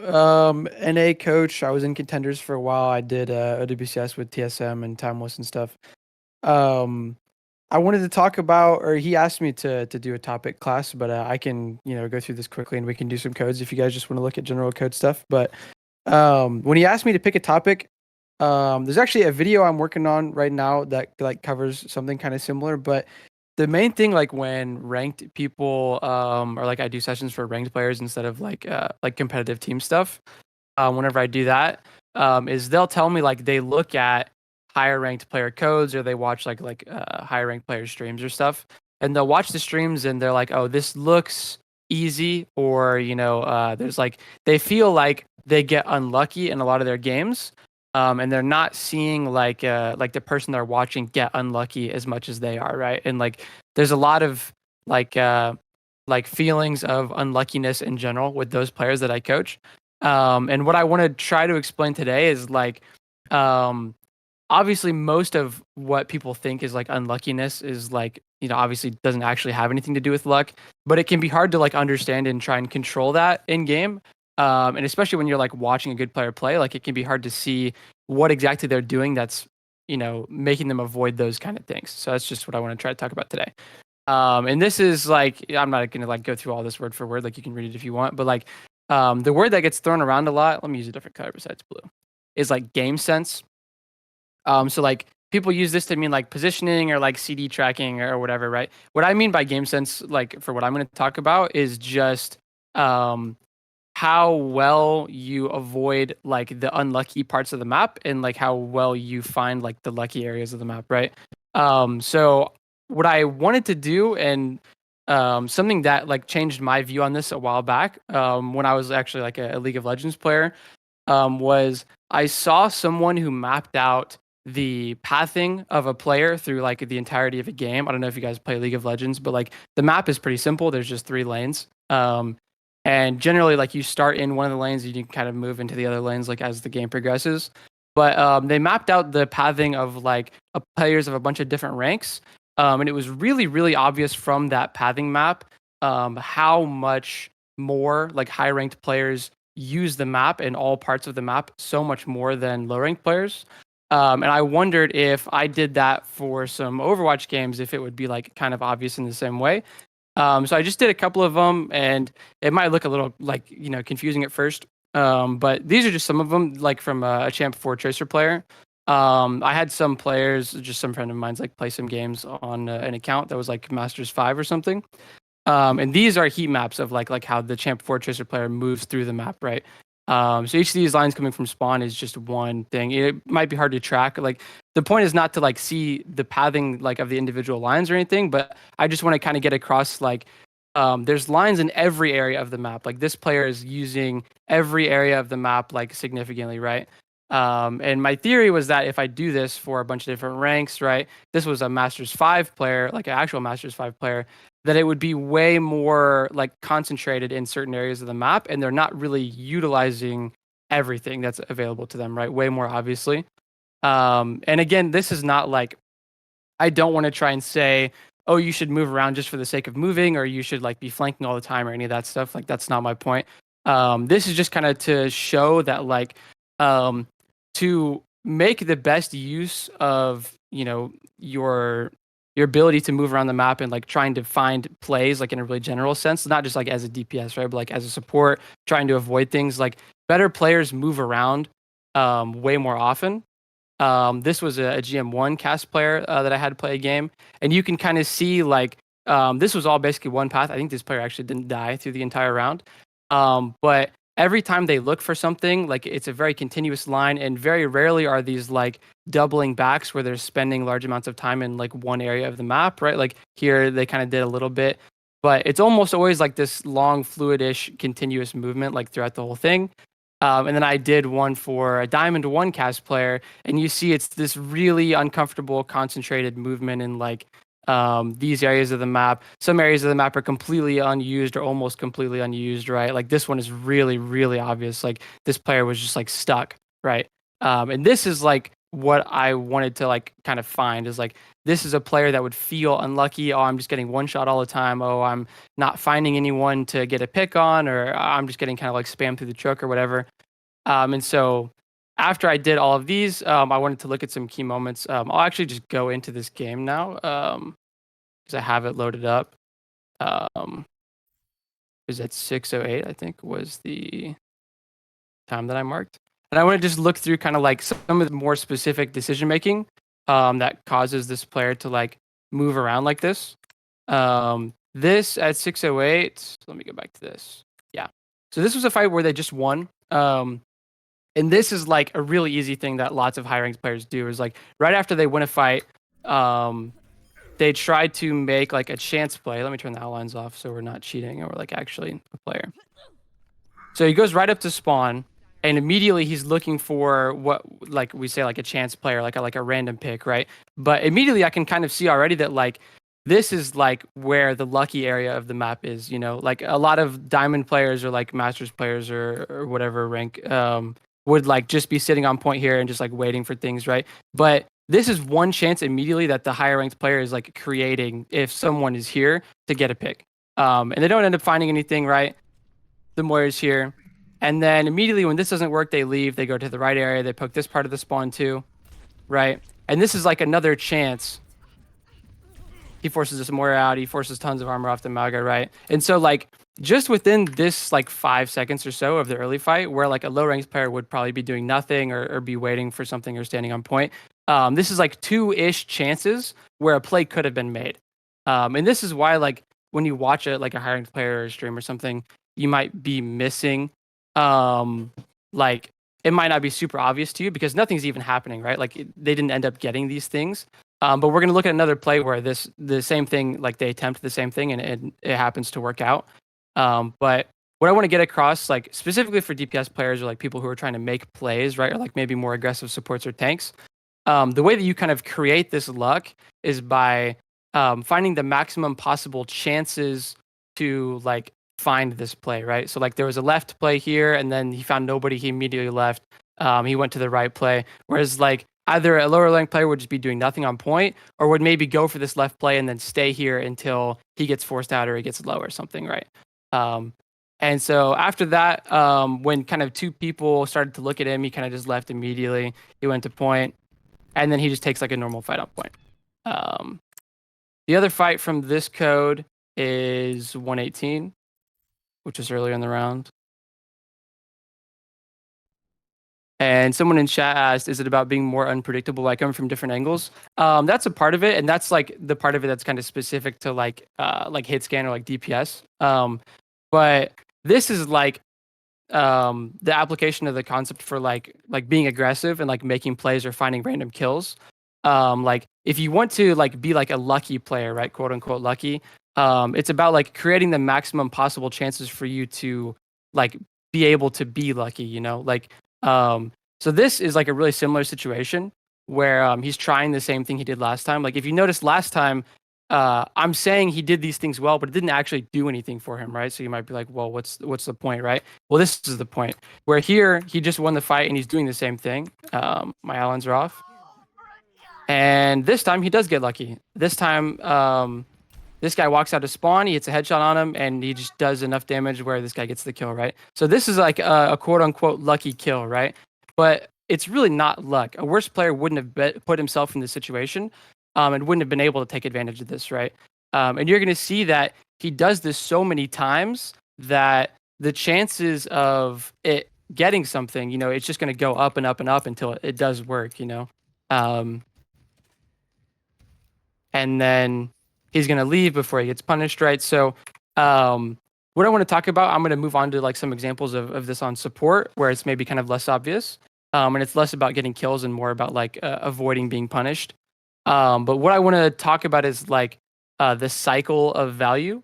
NA coach. I was in contenders for a while. I did OWCS with TSM and Timeless and stuff. Um, I wanted to talk about, or he asked me to do a topic class, but I can go through this quickly and we can do some codes if you guys just want to look at general code stuff. But when he asked me to pick a topic, there's actually a video I'm working on right now that like covers something kind of similar. But the main thing, like when ranked people, or like I do sessions for ranked players instead of like competitive team stuff. Whenever I do that, is they'll tell me like they look at higher ranked player codes or they watch higher ranked player streams or stuff, and they'll watch the streams and they're like, oh, this looks easy, or there's like they feel like they get unlucky in a lot of their games. And they're not seeing like the person they're watching get unlucky as much as they are, right? And like there's a lot of like uh like feelings of unluckiness in general with those players that I coach. And what I want to try to explain today is um, obviously most of what people think is like unluckiness is like, obviously doesn't actually have anything to do with luck, but it can be hard to like understand and try and control that in game. And especially when you're like watching a good player play, like it can be hard to see what exactly they're doing that's, making them avoid those kind of things. So that's just what I want to try to talk about today. And this is like, I'm not going to like go through all this word for word, like you can read it if you want, but like the word that gets thrown around a lot, let me use a different color besides blue, is like game sense. So like people use this to mean like positioning or like CD tracking or whatever, right? What I mean by game sense, like for what I'm going to talk about, is just um, how well you avoid like the unlucky parts of the map and like how well you find like the lucky areas of the map, right? So what I wanted to do, and something that like changed my view on this a while back, when I was actually like a League of Legends player, was I saw someone who mapped out the pathing of a player through like the entirety of a game. I don't know if you guys play League of Legends, but like the map is pretty simple. There's just three lanes. And generally, like you start in one of the lanes, and you can kind of move into the other lanes like as the game progresses. But they mapped out the pathing of like players of a bunch of different ranks, and it was really, really obvious from that pathing map how much more like high ranked players use the map in all parts of the map so much more than low ranked players. And I wondered if I did that for some Overwatch games, if it would be like kind of obvious in the same way. So I just did a couple of them, and it might look a little like confusing at first. But these are just some of them, like from a Champ 4 Tracer player. I had some players, just some friend of mine's, like play some games on an account that was like Masters 5 or something. And these are heat maps of like how the Champ 4 Tracer player moves through the map, right? So each of these lines coming from spawn is just one thing. It might be hard to track. Like the point is not to like see the pathing like of the individual lines or anything, but I just want to kind of get across like there's lines in every area of the map. Like this player is using every area of the map like significantly, right? And my theory was that if I do this for a bunch of different ranks, right? This was a Masters 5 player, like an actual Masters 5 player, that it would be way more like concentrated in certain areas of the map, and they're not really utilizing everything that's available to them, right? Way more obviously. And again, this is not like I don't want to try and say, oh, you should move around just for the sake of moving, or you should like be flanking all the time, or any of that stuff. Like that's not my point. This is just kind of to show that like um, to make the best use of your ability to move around the map and like trying to find plays like in a really general sense, not just like as a DPS, right? But like as a support, trying to avoid things like better players move around way more often. This was a GM1 cast player that I had to play a game, and you can kind of see like this was all basically one path. I think this player actually didn't die through the entire round, but every time they look for something, like it's a very continuous line, and very rarely are these like doubling backs where they're spending large amounts of time in like one area of the map, right? Like here they kind of did a little bit, but it's almost always like this long, fluidish, continuous movement like throughout the whole thing. And then I did one for a Diamond 1 cast player, and you see it's this really uncomfortable, concentrated movement in like these areas of the map. Some areas of the map are completely unused or almost completely unused, right? Like this one is really, really obvious. Like this player was just like stuck, right? And this is like what I wanted to like kind of find is like this is a player that would feel unlucky. Oh, I'm just getting one shot all the time. Oh, I'm not finding anyone to get a pick on, or I'm just getting kind of like spammed through the choke or whatever. And so after I did all of these, I wanted to look at some key moments. I'll actually just go into this game now because I have it loaded up. Um, is at 6:08, I think was the time that I marked. And I want to just look through kind of like some of the more specific decision making that causes this player to like move around like this. This at 6:08, let me go back to this. Yeah. So this was a fight where they just won. And this is like a really easy thing that lots of high ranked players do is like right after they win a fight, um, they try to make like a chance play. Let me turn the outlines off so we're not cheating and we're like actually a player. So he goes right up to spawn, and immediately he's looking for what, like we say, like a chance player, like a random pick, right? But immediately I can kind of see already that like this is like where the lucky area of the map is. You know, like a lot of diamond players or like masters players or whatever rank would like just be sitting on point here and just like waiting for things, right? But this is one chance immediately that the higher ranked player is like creating if someone is here to get a pick. And they don't end up finding anything, right? The Moira's here. And then immediately when this doesn't work, they leave. They go to the right area. They poke this part of the spawn too, right? And this is like another chance. He forces this Moira out. He forces tons of armor off the Maga, right? And so like just within this like 5 seconds or so of the early fight, where like a low ranked player would probably be doing nothing or be waiting for something or standing on point, this is like two-ish chances where a play could have been made. And this is why like when you watch it like a high ranked player or a stream or something, you might be missing like it might not be super obvious to you because nothing's even happening, right? Like they didn't end up getting these things. But we're going to look at another play where the same thing, like they attempt the same thing and it happens to work out. But what I want to get across, like specifically for DPS players or like people who are trying to make plays, right? Or like maybe more aggressive supports or tanks. The way that you kind of create this luck is by finding the maximum possible chances to like find this play, right? So like there was a left play here, and then he found nobody. He immediately left. He went to the right play. Whereas like either a lower ranked player would just be doing nothing on point, or would maybe go for this left play and then stay here until he gets forced out or he gets low or something, right? Um, and so after that, when kind of two people started to look at him, he kind of just left immediately. He went to point, and then he just takes like a normal fight on point. Um, the other fight from this code is 118, which is earlier in the round. And someone in chat asked, is it about being more unpredictable, like coming from different angles? That's a part of it, and that's like the part of it that's kind of specific to like hit scan or like DPS. But this is like the application of the concept for like being aggressive and like making plays or finding random kills. Like if you want to like be like a lucky player, right, quote unquote lucky, it's about like creating the maximum possible chances for you to like be able to be lucky, you know, like so this is like a really similar situation where he's trying the same thing he did last time. Like if you noticed last time, I'm saying he did these things well, but it didn't actually do anything for him, right? So you might be like, well, what's the point, right? Well, this is the point. Where here he just won the fight and he's doing the same thing. My outlines are off, and this time he does get lucky. This time, this guy walks out to spawn, he hits a headshot on him, and he just does enough damage where this guy gets the kill, right? So this is like a quote unquote lucky kill, right? But it's really not luck. A worse player wouldn't have put himself in this situation and wouldn't have been able to take advantage of this, right? And you're going to see that he does this so many times that the chances of it getting something, you know, it's just going to go up and up and up until it does work, you know? Um, and then he's going to leave before he gets punished, right? So what I want to talk about, I'm going to move on to like some examples of this on support where it's maybe kind of less obvious. And it's less about getting kills and more about like avoiding being punished. But what I want to talk about is like the cycle of value.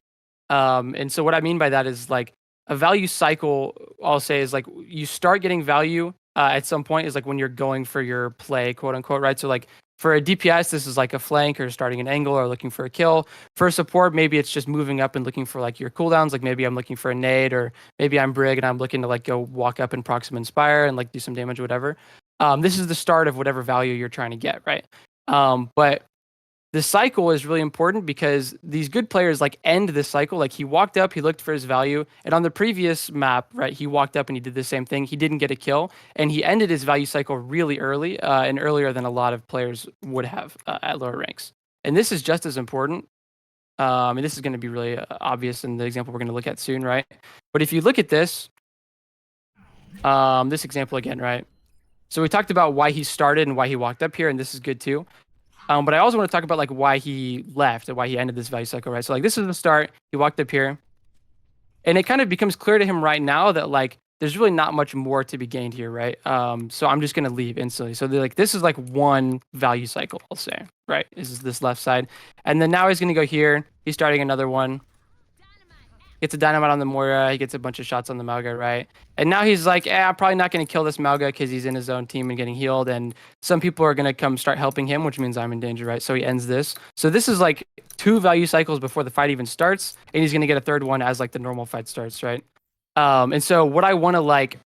And so what I mean by that is like a value cycle, I'll say is like you start getting value at some point is like when you're going for your play, quote unquote, right? So like for a DPS, this is like a flank or starting an angle or looking for a kill. For support, maybe it's just moving up and looking for like your cooldowns. Like maybe I'm looking for a nade, or maybe I'm Brig and I'm looking to like go walk up and proxim inspire and like do some damage or whatever. This is the start of whatever value you're trying to get, right? But the cycle is really important because these good players like end this cycle. Like he walked up, he looked for his value, and on the previous map, right, he walked up and he did the same thing. He didn't get a kill, and he ended his value cycle really early, and earlier than a lot of players would have at lower ranks. And this is just as important. And this is going to be really obvious in the example we're going to look at soon, right? But if you look at this example again, right? So we talked about why he started and why he walked up here, and this is good too. But I also want to talk about like why he left and why he ended this value cycle, right? So like this is the start. He walked up here, and it kind of becomes clear to him right now that like there's really not much more to be gained here, right? So I'm just gonna leave instantly. So like this is like one value cycle, I'll say, right? Is this left side, and then now he's gonna go here. He's starting another one. Gets a dynamite on the Moira. He gets a bunch of shots on the Mauga, right? And now he's like, I'm probably not going to kill this Mauga because he's in his own team and getting healed. And some people are going to come start helping him, which means I'm in danger, right? So he ends this. So this is like 2 value cycles before the fight even starts. And he's going to get a third one as like the normal fight starts, right? And so what I want to like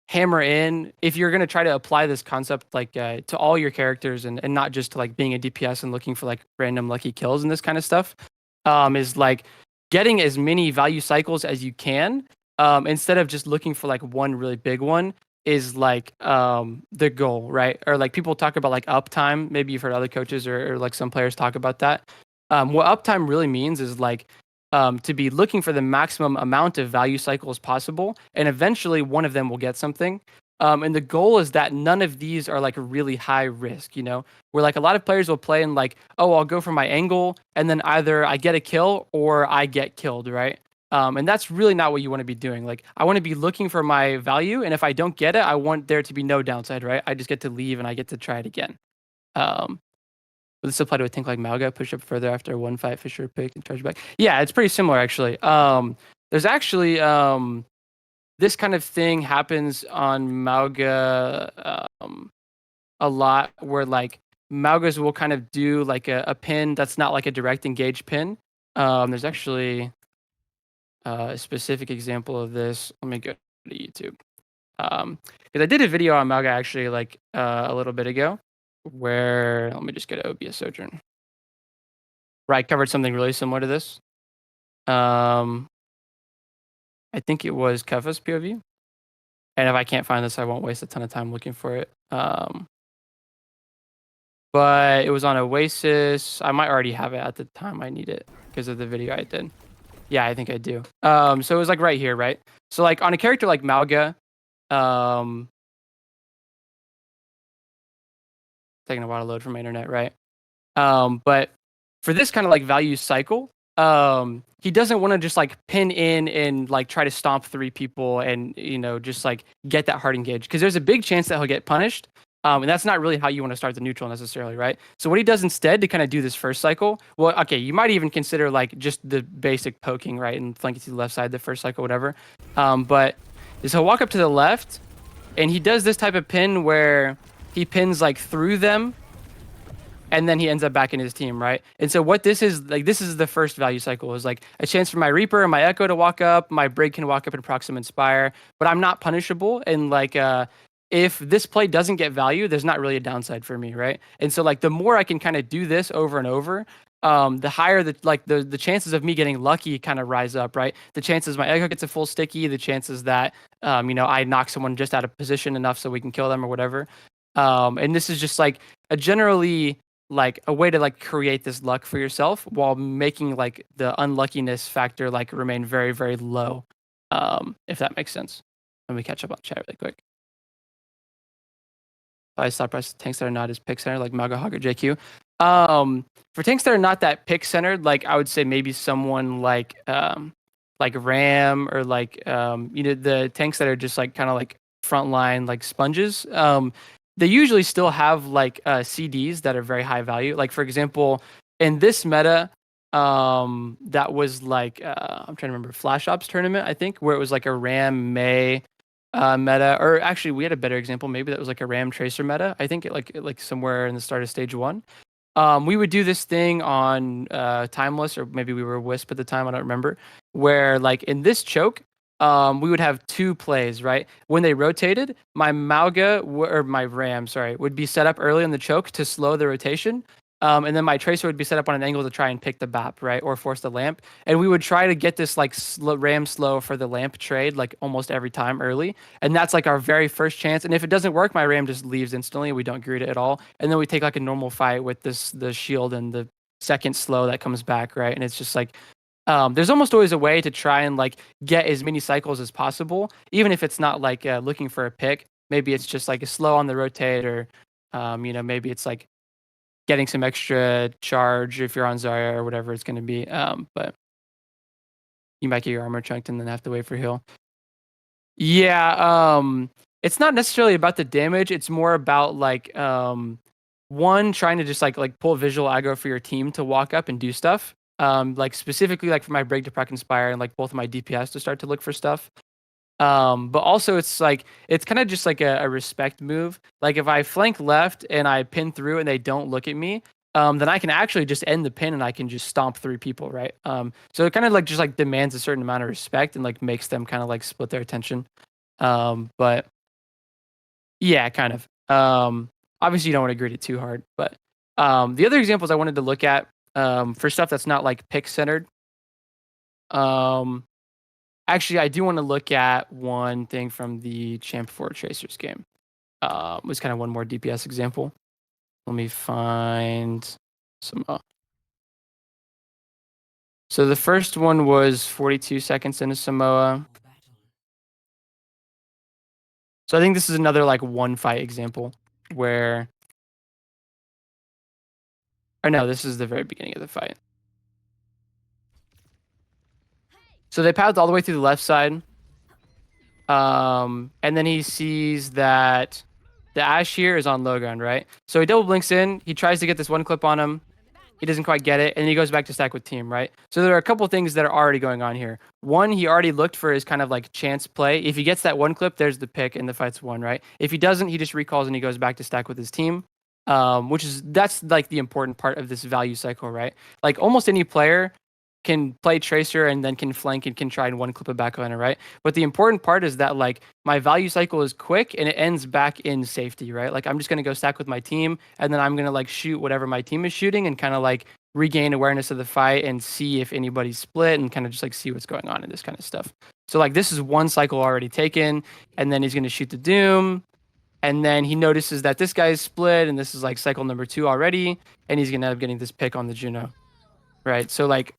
hammer in, if you're going to try to apply this concept like to all your characters and not just to like being a DPS and looking for like random lucky kills and this kind of stuff, is like getting as many value cycles as you can, instead of just looking for like one really big one is like the goal, right? Or like people talk about like uptime. Maybe you've heard other coaches or like some players talk about that. What uptime really means is like to be looking for the maximum amount of value cycles possible, and eventually one of them will get something. And the goal is that none of these are like really high risk, you know, where like a lot of players will play and like, oh, I'll go for my angle, and then either I get a kill or I get killed, right? And that's really not what you want to be doing. Like, I want to be looking for my value, and if I don't get it, I want there to be no downside, right? I just get to leave and I get to try it again. Um, Would this apply to a tank like Mauga? Push up further after one fight, Fisher pick and charge back. Yeah, it's pretty similar actually. There's actually this kind of thing happens on Mauga a lot, where like Maugas will kind of do like a pin that's not like a direct engage pin. There's actually a specific example of this. Let me go to YouTube. Because I did a video on Mauga actually like a little bit ago, where let me just get OBS Sojourn. Right, covered something really similar to this. Um, I think it was Kefa's POV. And if I can't find this, I won't waste a ton of time looking for it. But it was on Oasis. I might already have it at the time I need it because of the video I did. Yeah, I think I do. So it was like right here, right? So like on a character like Mauga, taking a while to load from my internet, right? But for this kind of like value cycle, he doesn't want to just like pin in and like try to stomp 3 people and you know just like get that hard engage, because there's a big chance that he'll get punished. And that's not really how you want to start the neutral necessarily, right? So what he does instead to kind of do this first cycle, well, okay, you might even consider like just the basic poking, right, and flanking to the left side the first cycle, whatever. But is he'll walk up to the left, and he does this type of pin where he pins like through them, and then he ends up back in his team, right? And so what this is, like, this is the first value cycle, is like a chance for my Reaper and my Echo to walk up, my Brig can walk up and proxim Inspire, but I'm not punishable. And like, if this play doesn't get value, there's not really a downside for me, right? And so like the more I can kind of do this over and over, the higher the chances of me getting lucky kind of rise up, right? The chances my Echo gets a full sticky, the chances that you know, I knock someone just out of position enough so we can kill them or whatever. And this is just like a generally like a way to like create this luck for yourself while making like the unluckiness factor like remain very, very low. If that makes sense. Let me catch up on chat really quick. I stop press tanks that are not as pick centered, like Maga Hog or JQ. For tanks that are not that pick centered, like I would say maybe someone like Ram, or like you know, the tanks that are just like kind of like frontline like sponges. They usually still have like CDs that are very high value. Like for example, in this meta, that was like I'm trying to remember, Flash Ops tournament, I think, where it was like a Ram May meta, or actually we had a better example. Maybe that was like a Ram Tracer meta. I think like somewhere in the start of stage 1. We would do this thing on Timeless, or maybe we were Wisp at the time, I don't remember, where like in this choke, we would have two plays, right? When they rotated, my or my Ram, sorry, would be set up early in the choke to slow the rotation. And then my Tracer would be set up on an angle to try and pick the BAP, right? Or force the lamp. And we would try to get this like Ram slow for the lamp trade, like almost every time early. And that's like our very first chance. And if it doesn't work, my Ram just leaves instantly. We don't greet it at all. And then we take like a normal fight with the shield and the second slow that comes back, right? And it's just like there's almost always a way to try and like get as many cycles as possible, even if it's not like looking for a pick. Maybe it's just like a slow on the rotate, or maybe it's like getting some extra charge if you're on Zarya or whatever it's going to be. But you might get your armor chunked and then have to wait for heal. Yeah, it's not necessarily about the damage. It's more about like one trying to just like pull visual aggro for your team to walk up and do stuff. Like specifically like for my break to proc inspire and like both of my DPS to start to look for stuff. But also it's like it's kind of just like a respect move. Like if I flank left and I pin through and they don't look at me, then I can actually just end the pin and I can just stomp three people, right? So it kind of like just like demands a certain amount of respect and like makes them kind of like split their attention. But yeah, kind of. Obviously you don't want to grid it too hard, but the other examples I wanted to look at for stuff that's not like pick centered. Actually, I do want to look at one thing from the Champ 4 Tracers game. Was kind of one more DPS example. Let me find some. So the first one was 42 seconds into Samoa. So I think this is another like one fight example where. Or no, this is the very beginning of the fight. So they padded all the way through the left side. And then he sees that the Ashe here is on low ground, right? So he double blinks in. He tries to get this one clip on him. He doesn't quite get it, and he goes back to stack with team, right? So there are a couple things that are already going on here. One, he already looked for his kind of like chance play. If he gets that one clip, there's the pick, and the fight's won, right? If he doesn't, he just recalls and he goes back to stack with his team, that's like the important part of this value cycle, right? Like almost any player can play Tracer and then can flank and can try and one clip a backliner, right? But the important part is that like my value cycle is quick and it ends back in safety, right? Like I'm just gonna go stack with my team and then I'm gonna like shoot whatever my team is shooting and kind of like regain awareness of the fight and see if anybody's split and kind of just like see what's going on and this kind of stuff. So like this is one cycle already taken, and then he's gonna shoot the Doom, and then he notices that this guy's split and this is like cycle number 2 already, and he's gonna end up getting this pick on the Juno, right? So like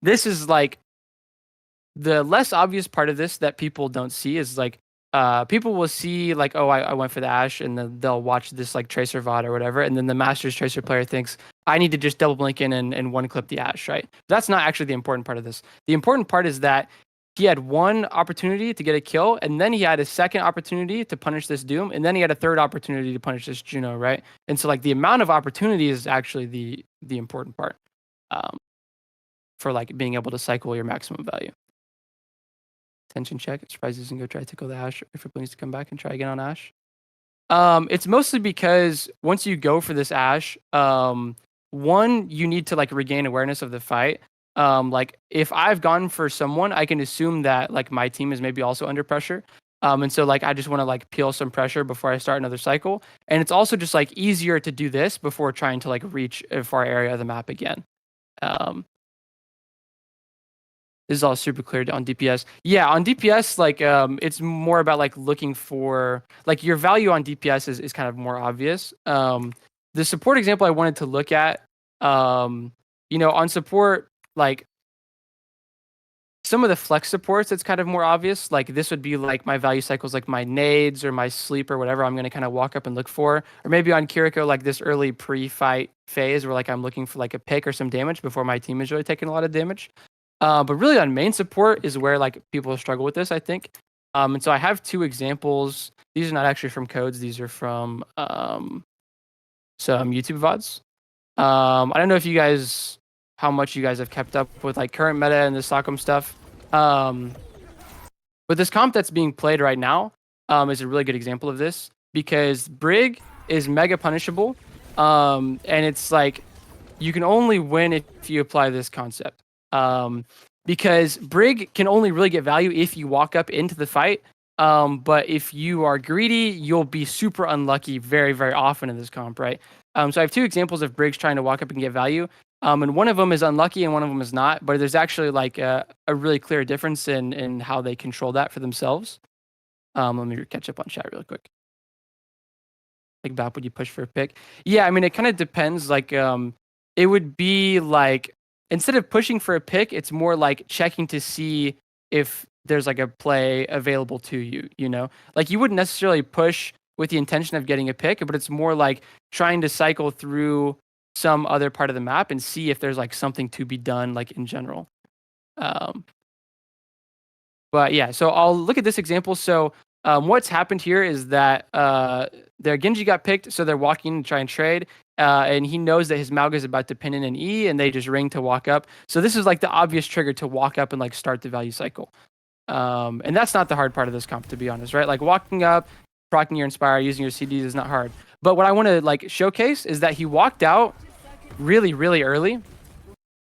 this is like the less obvious part of this that people don't see is like people will see like, oh, I went for the Ashe, and then they'll watch this like Tracer VOD or whatever, and then the Masters Tracer player thinks I need to just double blink in and one clip the Ashe, right? That's not actually the important part of this. The important part is that he had one opportunity to get a kill, and then he had a second opportunity to punish this Doom, and then he had a third opportunity to punish this Juno, right? And so like the amount of opportunity is actually the important part. For like being able to cycle your maximum value. Tension check. Surprise doesn't go try to tickle the Ashe if it needs to come back and try again on Ashe. It's mostly because once you go for this Ashe, one, you need to like regain awareness of the fight. Like if I've gone for someone, I can assume that like my team is maybe also under pressure. And so like I just want to like peel some pressure before I start another cycle. And it's also just like easier to do this before trying to like reach a far area of the map again. This is all super clear on DPS. Yeah, on DPS, like it's more about like looking for like your value on DPS is kind of more obvious. The support example I wanted to look at, on support, like some of the flex supports, it's kind of more obvious. Like this would be like my value cycles, like my nades or my sleep or whatever I'm going to kind of walk up and look for. Or maybe on Kiriko, like this early pre-fight phase where like I'm looking for like a pick or some damage before my team is really taking a lot of damage. But really on main support is where like people struggle with this, I think. And so I have two examples. These are not actually from codes. These are from some YouTube VODs. I don't know if you guys, how much you guys have kept up with like current meta and the Stockholm stuff. But this comp that's being played right now is a really good example of this because Brig is mega punishable. And it's like you can only win if you apply this concept. because Brig can only really get value if you walk up into the fight. But if you are greedy, you'll be super unlucky very, very often in this comp, right? So I have two examples of Brigs trying to walk up and get value. And one of them is unlucky and one of them is not. But there's actually like a really clear difference in how they control that for themselves. Let me catch up on chat really quick. Like Bap, would you push for a pick? Yeah, I mean, it kind of depends. Like, it would be like instead of pushing for a pick, it's more like checking to see if there's like a play available to you. You know, like you wouldn't necessarily push with the intention of getting a pick, but it's more like trying to cycle through some other part of the map and see if there's like something to be done, like in general. Um, but yeah, so I'll look at this example. So what's happened here is that their Genji got picked, so they're walking to try and trade. And he knows that his Mauga is about to pin in an E, and they just ring to walk up. So this is like the obvious trigger to walk up and like start the value cycle. And that's not the hard part of this comp, to be honest, right? Like walking up, proccing your Inspire, using your CDs is not hard. But what I want to like showcase is that he walked out really, really early,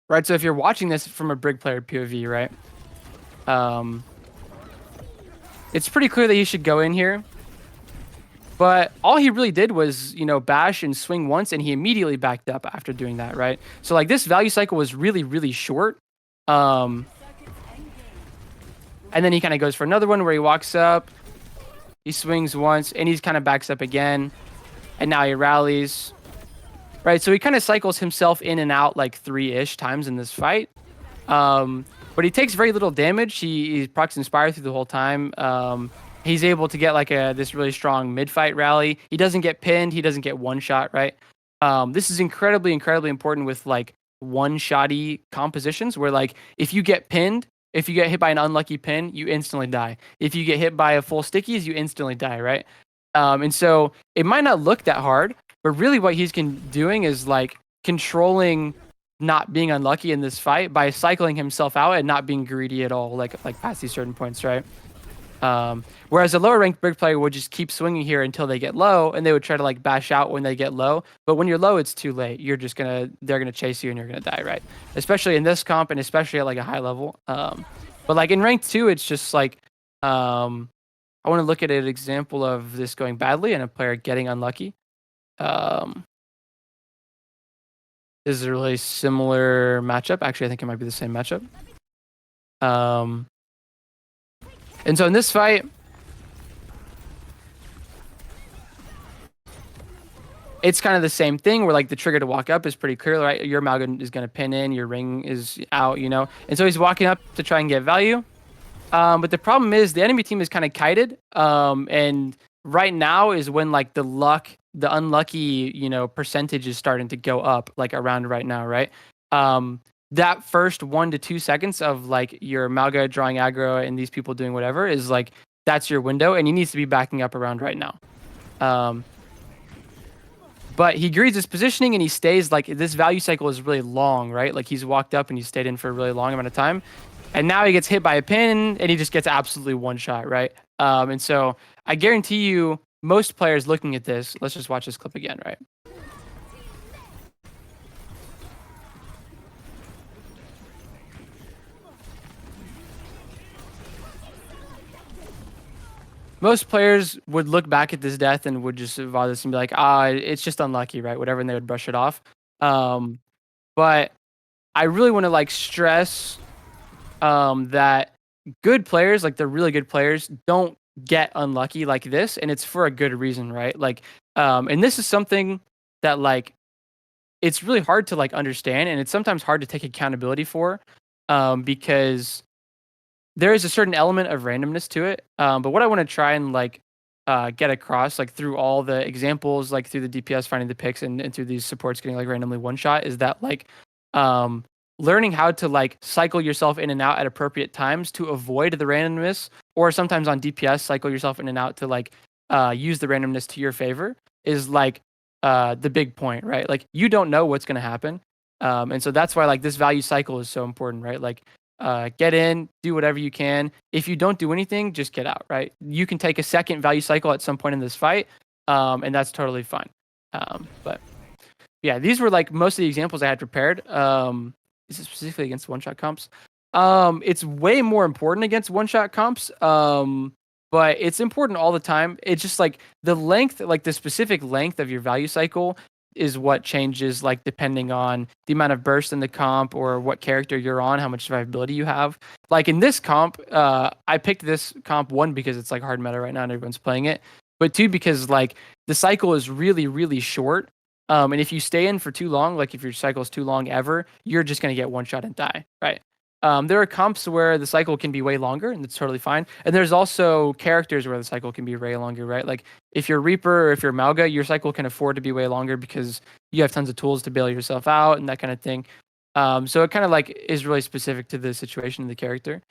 right? So if you're watching this from a Brig player POV, right? It's pretty clear that he should go in here. But all he really did was, you know, bash and swing once, and he immediately backed up after doing that, right? So, like, this value cycle was really, really short. And then he kind of goes for another one where he walks up, he swings once, and he kind of backs up again. And now he rallies, right? So he kind of cycles himself in and out like 3-ish times in this fight. But he takes very little damage. He procs Inspire through the whole time. He's able to get like this really strong mid-fight rally. He doesn't get pinned. He doesn't get one-shot, right? This is incredibly, incredibly important with like one-shotty compositions where like if you get pinned, if you get hit by an unlucky pin, you instantly die. If you get hit by a full stickies, you instantly die, right? And so it might not look that hard, but really what he's doing is like controlling not being unlucky in this fight by cycling himself out and not being greedy at all, like past these certain points, right? Whereas a lower ranked Brig player would just keep swinging here until they get low, and they would try to like bash out when they get low. But when you're low, it's too late. They're gonna chase you and you're gonna die, right? Especially in this comp and especially at like a high level. But like in rank 2, it's just like I want to look at an example of this going badly and a player getting unlucky. This is a really similar matchup. Actually, I think it might be the same matchup. And so in this fight, it's kind of the same thing where like the trigger to walk up is pretty clear, right? Your Malgan is going to pin in, your ring is out, you know? And so he's walking up to try and get value. But the problem is the enemy team is kind of kited. And right now is when like the unlucky, you know, percentage is starting to go up like around right now, right? That first 1 to 2 seconds of like your Malga drawing aggro and these people doing whatever is like, that's your window and he needs to be backing up around right now. But he agrees his positioning and he stays like this value cycle is really long, right? Like he's walked up and he stayed in for a really long amount of time. And now he gets hit by a pin and he just gets absolutely one shot, right? And so I guarantee you most players looking at this, let's just watch this clip again, right? Most players would look back at this death and would just evolve this and be like, it's just unlucky, right? Whatever, and they would brush it off. But I really want to like stress that good players, like the really good players, don't get unlucky like this, and it's for a good reason, right? Like, and this is something that like it's really hard to like understand, and it's sometimes hard to take accountability for, because there is a certain element of randomness to it. But what I want to try and like get across, like through all the examples, like through the DPS finding the picks and through these supports getting like randomly one shot, is that like learning how to like cycle yourself in and out at appropriate times to avoid the randomness, or sometimes on DPS cycle yourself in and out to like use the randomness to your favor is like the big point, right? Like you don't know what's going to happen. And so that's why like this value cycle is so important, right? Like get in, do whatever you can. If you don't do anything, just get out, right? You can take a second value cycle at some point in this fight, and that's totally fine. But yeah, these were like most of the examples I had prepared. This is specifically against one-shot comps. It's way more important against one-shot comps. But it's important all the time. It's just like the length, like the specific length of your value cycle is what changes, like depending on the amount of burst in the comp or what character you're on, how much survivability you have. Like in this comp, I picked this comp one because it's like hard meta right now and everyone's playing it, but two because like the cycle is really, really short. And if you stay in for too long, like if your cycle is too long ever, you're just gonna get one shot and die, right? There are comps where the cycle can be way longer, and it's totally fine. And there's also characters where the cycle can be way longer, right? Like if you're Reaper or if you're Malga, your cycle can afford to be way longer because you have tons of tools to bail yourself out and that kind of thing. So it kind of like is really specific to the situation of the character.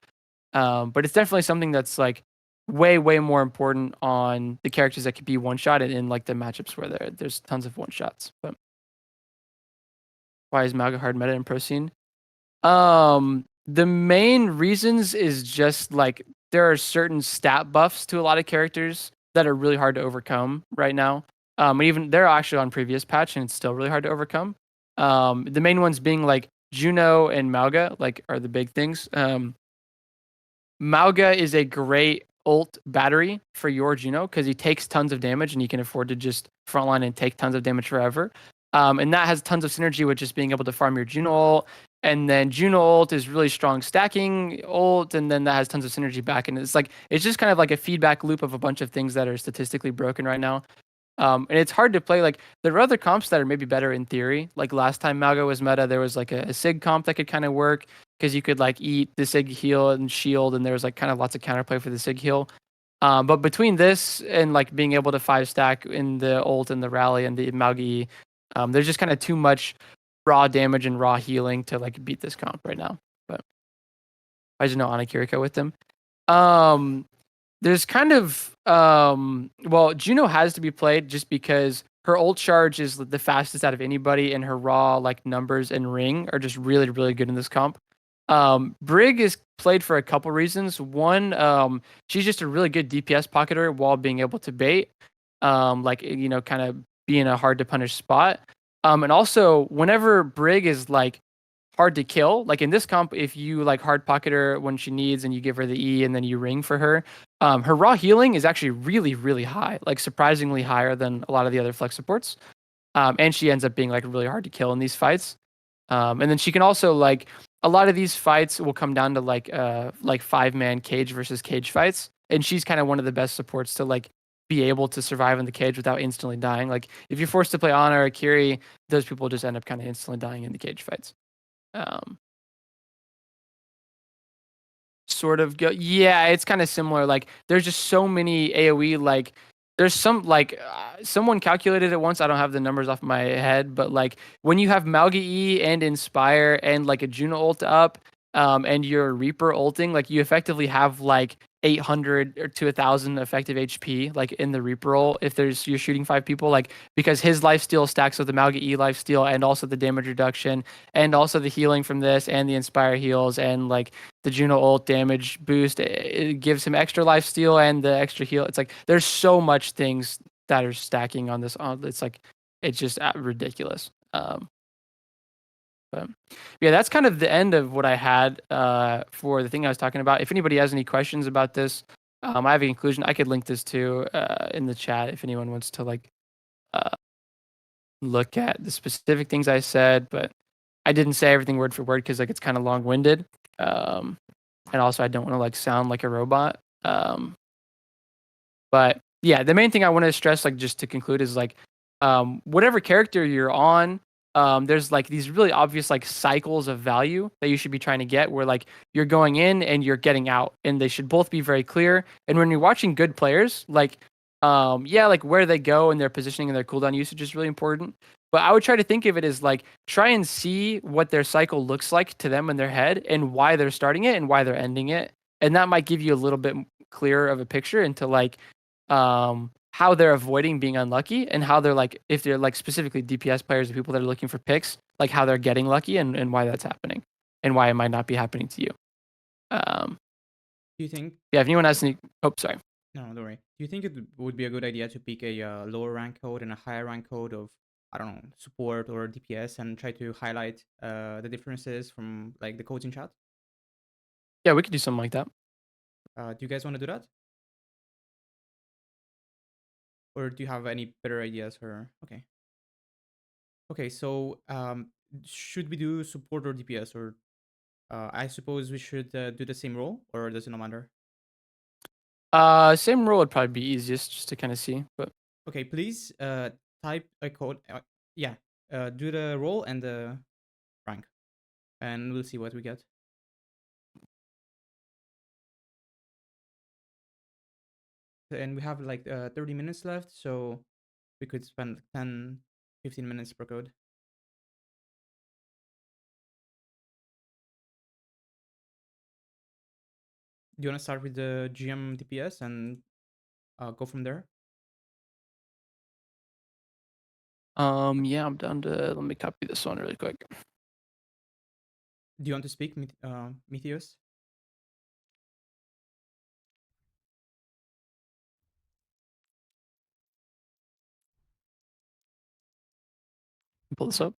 But it's definitely something that's like way, way more important on the characters that could be one shot and in like the matchups where there's tons of one shots. But why is Malga hard meta in Pro Scene? The main reasons is just like there are certain stat buffs to a lot of characters that are really hard to overcome right now. And even they're actually on previous patch and it's still really hard to overcome. The main ones being like Juno and Malga, like are the big things. Malga is a great ult battery for your Juno because he takes tons of damage and he can afford to just frontline and take tons of damage forever. And that has tons of synergy with just being able to farm your Juno ult. And then Juno ult is really strong stacking ult, and then that has tons of synergy back. And it's like it's just kind of like a feedback loop of a bunch of things that are statistically broken right now. And it's hard to play. Like there are other comps that are maybe better in theory. Like last time Malga was meta, there was like a Sig comp that could kind of work because you could like eat the Sig heal and shield, and there was like kind of lots of counterplay for the Sig heal. But between this and like being able to five stack in the ult and the rally and the Malga E, there's just kind of too much raw damage and raw healing to like beat this comp right now. But I just know Anakiriko with them. Um, there's kind of well, Juno has to be played just because her ult charge is the fastest out of anybody, and her raw like numbers and ring are just really, really good in this comp. Brig is played for a couple reasons. One, she's just a really good DPS pocketer while being able to bait. Like kind of being a hard to punish spot. And also whenever Brig is like hard to kill. Like in this comp, if you like hard pocket her when she needs and you give her the E and then you ring for her, her raw healing is actually really, really high, like surprisingly higher than a lot of the other flex supports. And she ends up being like really hard to kill in these fights. And then she can also like a lot of these fights will come down to like 5-man cage versus cage fights, and she's kind of one of the best supports to like be able to survive in the cage without instantly dying. Like if you're forced to play Ana or Kiri, those people just end up kind of instantly dying in the cage fights. Um, sort of go. Yeah, it's kind of similar. Like there's just so many AoE. Like there's some like someone calculated it once. I don't have the numbers off my head, but like when you have Malga E and Inspire and like a Juno ult up, and you're Reaper ulting, like you effectively have like 800 or to 1,000 effective HP like in the Reaper ult if there's you're shooting 5 people, like because his lifesteal stacks with the Malga E lifesteal and also the damage reduction and also the healing from this and the Inspire heals and like the Juno ult damage boost. It gives him extra life steal and the extra heal. It's like there's so much things that are stacking on this. It's like it's just ridiculous. But yeah, that's kind of the end of what I had for the thing I was talking about. If anybody has any questions about this, I have a conclusion. I could link this to in the chat if anyone wants to like uh, look at the specific things I said. But I didn't say everything word for word because like it's kind of long winded. Um, and also I don't want to like sound like a robot. But yeah, the main thing I want to stress, like just to conclude, is like whatever character you're on, there's like these really obvious like cycles of value that you should be trying to get where like you're going in and you're getting out, and they should both be very clear. And when you're watching good players, like yeah, like where they go and their positioning and their cooldown usage is really important. But I would try to think of it as like try and see what their cycle looks like to them in their head and why they're starting it and why they're ending it. And that might give you a little bit clearer of a picture into like how they're avoiding being unlucky and how they're like if they're like specifically DPS players, the people that are looking for picks, like how they're getting lucky and why that's happening and why it might not be happening to you. Um, Do you think? yeah, if anyone has any, oh, sorry. No, don't worry. Do you think it would be a good idea to pick a lower rank code and a higher rank code of, I don't know, support or DPS and try to highlight the differences from like the codes in chat? Yeah, we could do something like that. Do you guys want to do that, or do you have any better ideas? Or okay, okay. So should we do support or DPS, or I suppose we should do the same role, or does it not matter? Same rule would probably be easiest just to kind of see, but Okay, please type a code. Yeah, do the role and the rank, and we'll see what we get. And we have like 30 minutes left, so we could spend 10, 15 minutes per code. Do you want to start with the GM DPS and go from there? yeah, I'm down to let me copy this one really quick. Do you want to speak, Meteos? Pull this up.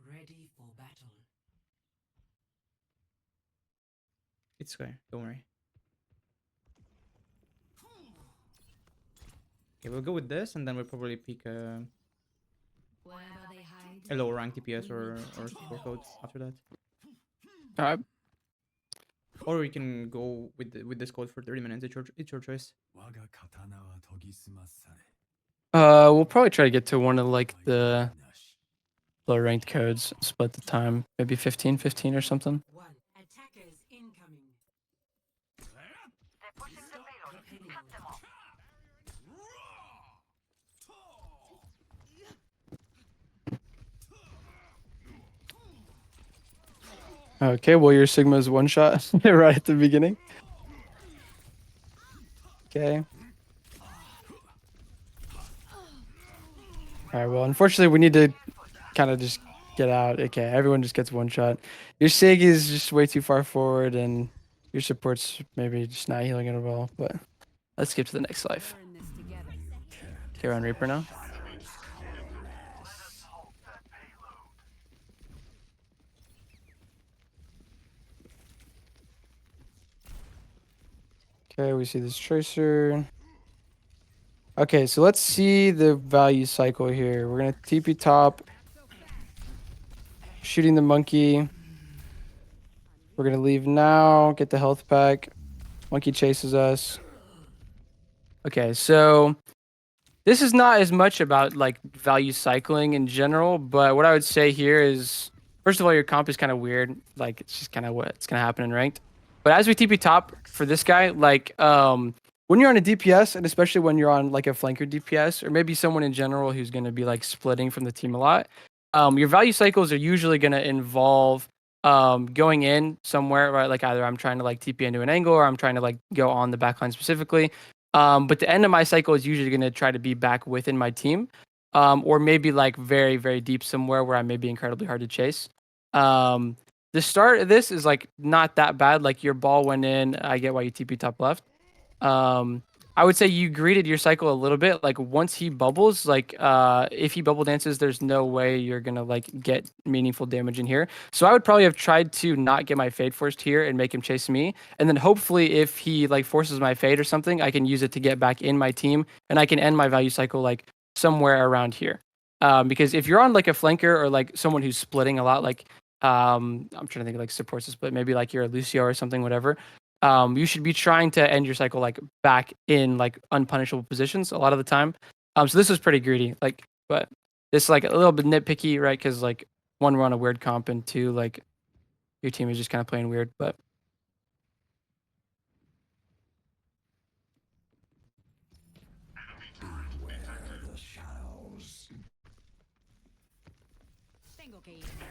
Ready for battle. It's okay, don't worry. Okay, we'll go with this, and then we'll probably pick Wherever they hide, a lower rank DPS or support code after that. All right. Or we can go with this code for 30 minutes. It's your choice. We'll probably try to get to one of like the low ranked codes, split the time, maybe 15 or something. one. Attackers incoming. Stop the payload. Okay, well your Sigma's one shot right at the beginning. Okay. All right, well unfortunately we need to kind of just get out. Okay, everyone just gets one shot. Your Sig is just way too far forward and your support's maybe just not healing it at all, but let's skip to the next life. Learn this together. Okay, we're on Reaper now. Okay, we see this tracer. Okay, so let's see the value cycle here. We're gonna TP top, shooting the monkey. We're gonna leave now, get the health pack. Monkey chases us. Okay, so this is not as much about like value cycling in general, but what I would say here is first of all, your comp is kind of weird. Like it's just kind of what's gonna happen in ranked. But as we TP top for this guy, like when you're on a DPS, and especially when you're on like a flanker DPS, or maybe someone in general who's gonna be like splitting from the team a lot, your value cycles are usually gonna involve going in somewhere, right? Like either I'm trying to like TP into an angle or I'm trying to like go on the backline specifically. But the end of my cycle is usually going to try to be back within my team, or maybe like very, very deep somewhere where I may be incredibly hard to chase. Um, the start of this is like not that bad. Like your ball went in. I get why you TP top left. Um, I would say you greeted your cycle a little bit. Like once he bubbles, like if he bubble dances, there's no way you're gonna like get meaningful damage in here. So I would probably have tried to not get my fade forced here and make him chase me. And then hopefully if he like forces my fade or something, I can use it to get back in my team and I can end my value cycle like somewhere around here. Because if you're on like a flanker or like someone who's splitting a lot, like I'm trying to think of like supports to split, maybe like you're a Lucio or something, whatever, you should be trying to end your cycle like back in like unpunishable positions a lot of the time. So this was pretty greedy, like, but this like a little bit nitpicky, right? Because like one, we're on a weird comp, and two, like your team is just kind of playing weird. But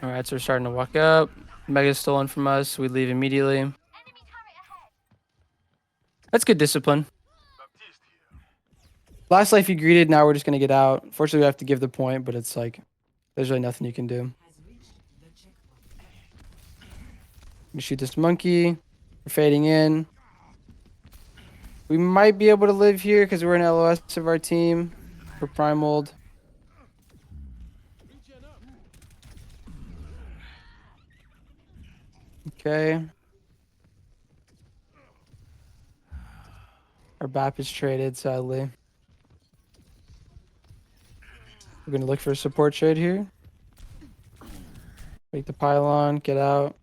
all right, so we're starting to walk up. Mega's stolen from us. We leave immediately. That's good discipline. Last life you greeted. Now we're just gonna get out. Fortunately, we have to give the point, but it's like there's really nothing you can do. You shoot this monkey. We're fading in. We might be able to live here because we're in LOS of our team. We're primaled. Okay. Our BAP is traded, sadly. We're gonna look for a support trade here. Make the pylon, get out.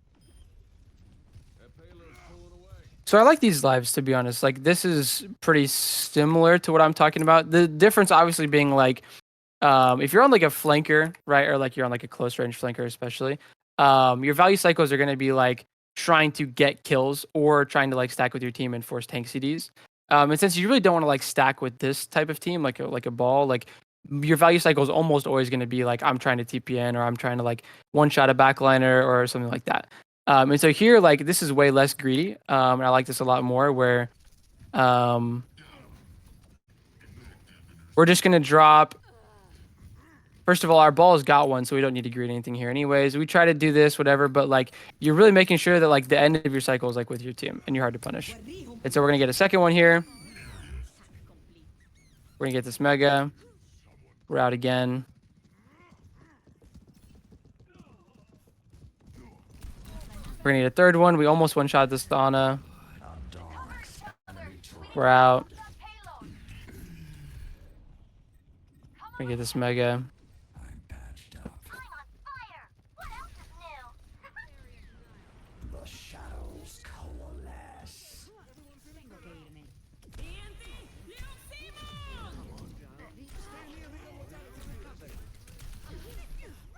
So I like these lives, to be honest. Like, this is pretty similar to what I'm talking about. The difference obviously being like, if you're on like a flanker, right, or like you're on like a close range flanker, especially, your value cycles are going to be like trying to get kills or trying to like stack with your team and force tank CDs. And since you really don't want to like stack with this type of team, like a ball, like your value cycle is almost always going to be like I'm trying to TPN or I'm trying to like one shot a backliner or something like that. And so here, like this is way less greedy, and I like this a lot more. Where um, we're just gonna drop. First of all, our ball's got one, so we don't need to greet anything here anyways. We try to do this, whatever, but like you're really making sure that like the end of your cycle is like with your team and you're hard to punish. And so we're gonna get a second one here. We're gonna get this mega. We're out again. We're gonna get a third one. We almost one-shot this Thana. We're out. We're gonna get this mega.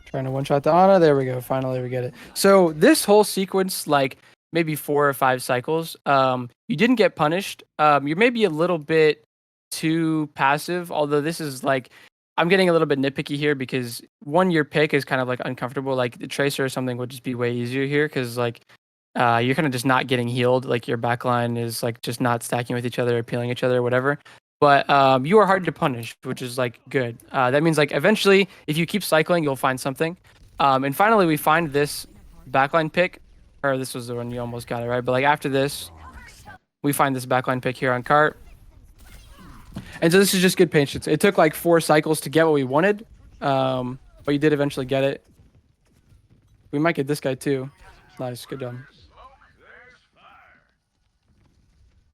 Trying to one-shot the Ana. There we go. Finally, we get it. So this whole sequence, like maybe 4 or 5 cycles, you didn't get punished. You're maybe a little bit too passive, although this is like, I'm getting a little bit nitpicky here because your pick is kind of like uncomfortable. Like the Tracer or something would just be way easier here because like you're kind of just not getting healed. Like your backline is like just not stacking with each other or peeling each other or whatever. But you are hard to punish, which is like good. That means like eventually, if you keep cycling, you'll find something. And finally, we find this backline pick, or this was the one you almost got it right. But like after this, we find this backline pick here on cart. And so this is just good patience. It took like 4 cycles to get what we wanted, but you did eventually get it. We might get this guy too. Nice, good job.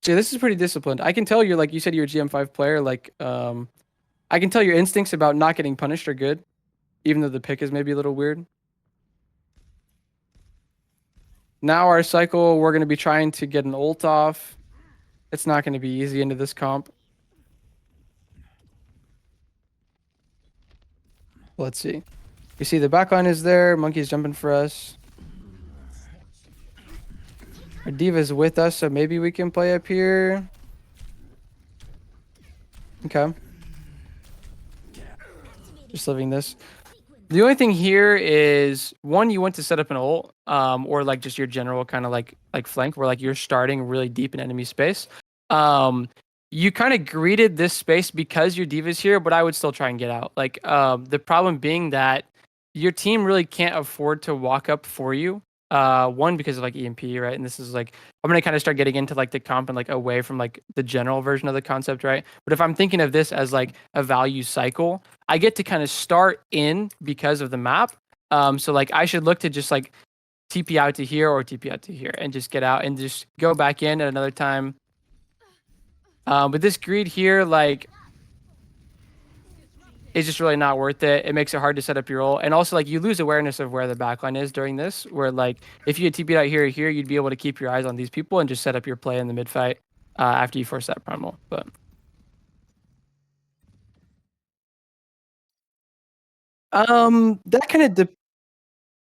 See, this is pretty disciplined. I can tell you're like you said you're a GM5 player. Like, I can tell your instincts about not getting punished are good, even though the pick is maybe a little weird. Now our cycle, we're gonna be trying to get an ult off. It's not gonna be easy into this comp. Let's see. You see the backline is there. Monkey's jumping for us. Our Diva's with us, so maybe we can play up here. Okay. Just living this. The only thing here is one, you want to set up an ult, or like just your general kind of like flank where like you're starting really deep in enemy space. You kind of greeted this space because your diva's here, but I would still try and get out. Like the problem being that your team really can't afford to walk up for you. One because of like EMP, right? And this is like I'm gonna kind of start getting into like the comp and like away from like the general version of the concept, right? But if I'm thinking of this as like a value cycle, I get to kind of start in because of the map. So like I should look to just like TP out to here or TP out to here and just get out and just go back in at another time. But this greed here, like, is just really not worth it. It makes it hard to set up your ult. And also, like, you lose awareness of where the backline is during this, where, like, if you had TP'd out here or here, you'd be able to keep your eyes on these people and just set up your play in the mid fight after you force that primal. But that kind of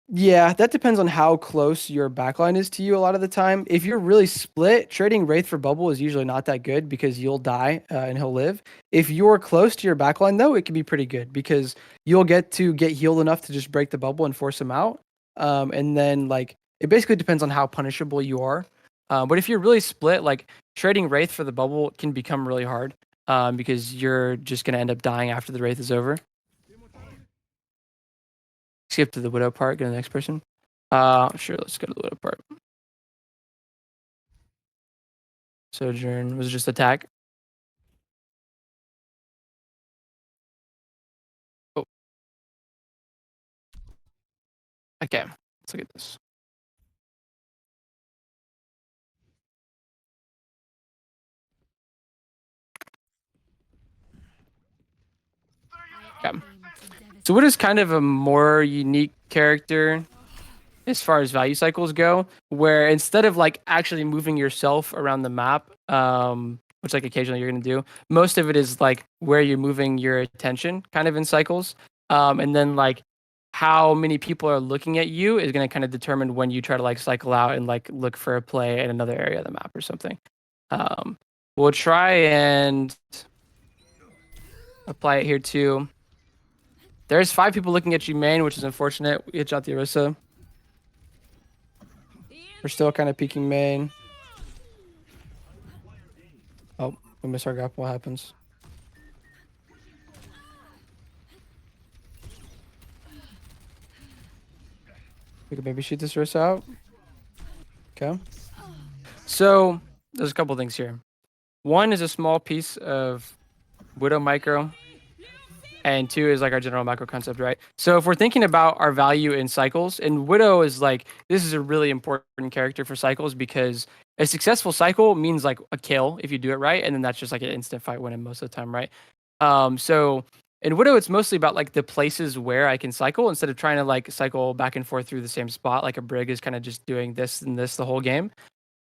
yeah, that depends on how close your backline is to you a lot of the time. If you're really split, trading Wraith for Bubble is usually not that good because you'll die and he'll live. If you're close to your backline, though, it can be pretty good because you'll get to get healed enough to just break the bubble and force him out. And then, like, it basically depends on how punishable you are. But if you're really split, like, trading Wraith for the bubble can become really hard because you're just going to end up dying after the Wraith is over. Skip to the Widow part, go to the next person. Sure, let's go to the Widow part. Sojourn was just attack. Oh. Okay, let's look at this. Okay. So Widow's kind of a more unique character as far as value cycles go, where instead of like actually moving yourself around the map, which like occasionally you're gonna do, most of it is like where you're moving your attention kind of in cycles. And then like how many people are looking at you is gonna kind of determine when you try to like cycle out and like look for a play in another area of the map or something. Um, we'll try and apply it here too. There's 5 people looking at you main, which is unfortunate. We hit out the Orisa. We're still kind of peeking main. Oh, we miss our grapple. What happens? We could maybe shoot this Orisa out. Okay. So there's a couple things here. One is a small piece of Widow micro, and 2 is like our general macro concept, right? So if we're thinking about our value in cycles, and Widow is like, this is a really important character for cycles because a successful cycle means like a kill if you do it right, and then that's just like an instant fight win most of the time, right? So in Widow, it's mostly about like the places where I can cycle instead of trying to like cycle back and forth through the same spot. Like a Brig is kind of just doing this and this the whole game.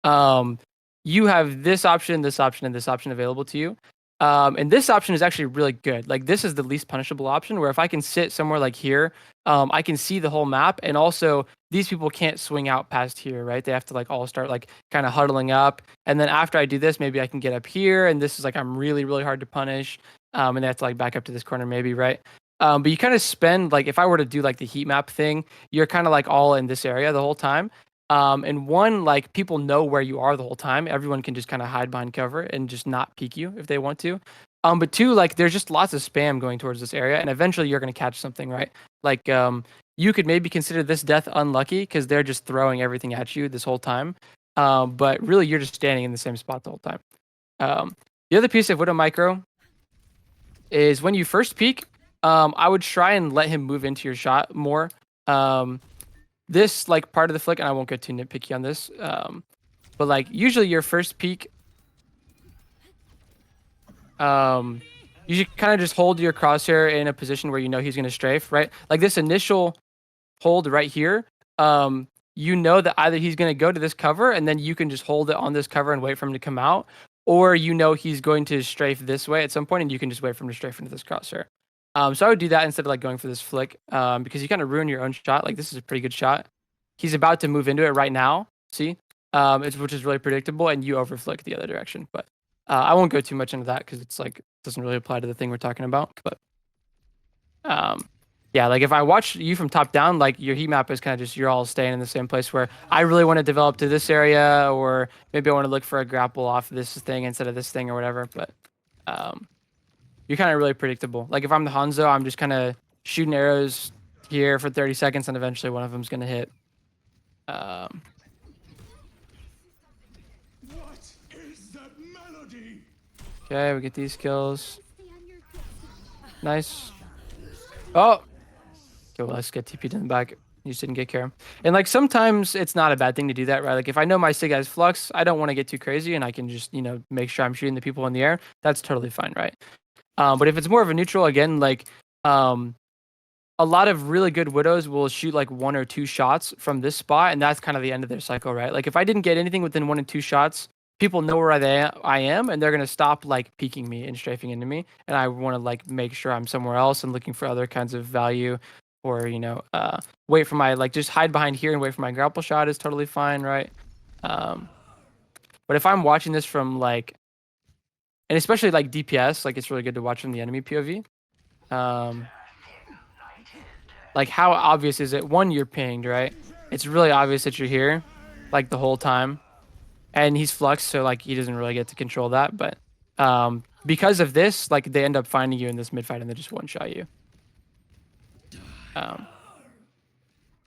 Um, you have this option, and this option available to you. And this option is actually really good. Like this is the least punishable option where if I can sit somewhere like here, I can see the whole map. And also these people can't swing out past here, right? They have to like all start like kind of huddling up. And then after I do this, maybe I can get up here. And this is like, I'm really, really hard to punish. And they have to like back up to this corner maybe, right? But you kind of spend like, if I were to do like the heat map thing, you're kind of like all in this area the whole time. And one, like people know where you are the whole time. Everyone can just kind of hide behind cover and just not peek you if they want to. But 2, like there's just lots of spam going towards this area, and eventually you're gonna catch something, right? Like you could maybe consider this death unlucky because they're just throwing everything at you this whole time. But really you're just standing in the same spot the whole time. The other piece of Widow Micro is when you first peek, I would try and let him move into your shot more. This like part of the flick, and I won't get too nitpicky on this, but like usually your first peek, you should kind of just hold your crosshair in a position where you know he's going to strafe, right? Like this initial hold right here, you know that either he's going to go to this cover and then you can just hold it on this cover and wait for him to come out, or you know he's going to strafe this way at some point and you can just wait for him to strafe into this crosshair. So I would do that instead of like going for this flick, because you kind of ruin your own shot. Like this is a pretty good shot. He's about to move into it right now. See, which is really predictable, and you overflick the other direction. But I won't go too much into that because it's like doesn't really apply to the thing we're talking about. But yeah, like if I watch you from top down, like your heat map is kind of just you're all staying in the same place where I really want to develop to this area, or maybe I want to look for a grapple off this thing instead of this thing or whatever. But you're kind of really predictable. Like if I'm the Hanzo, I'm just kind of shooting arrows here for 30 seconds, and eventually one of them's gonna hit. Okay, we get these kills. Nice. Oh. Okay, well, let's get TP'd in the back. You just didn't get care. And like sometimes it's not a bad thing to do that, right? Like if I know my SIG has flux, I don't want to get too crazy, and I can just make sure I'm shooting the people in the air. That's totally fine, right? But if it's more of a neutral, again, like a lot of really good widows will shoot like 1 or 2 shots from this spot, and that's kind of the end of their cycle, right? Like if I didn't get anything within 1 and 2 shots, people know where I am, and they're gonna stop like peeking me and strafing into me, and I want to like make sure I'm somewhere else and looking for other kinds of value, or wait for my like just hide behind here and wait for my grapple shot is totally fine, right? But if I'm watching this from like, and especially like DPS, like it's really good to watch from the enemy POV. Like how obvious is it? One, you're pinged, right? It's really obvious that you're here, like the whole time. And he's fluxed, so like he doesn't really get to control that. But because of this, like they end up finding you in this mid fight and they just one shot you.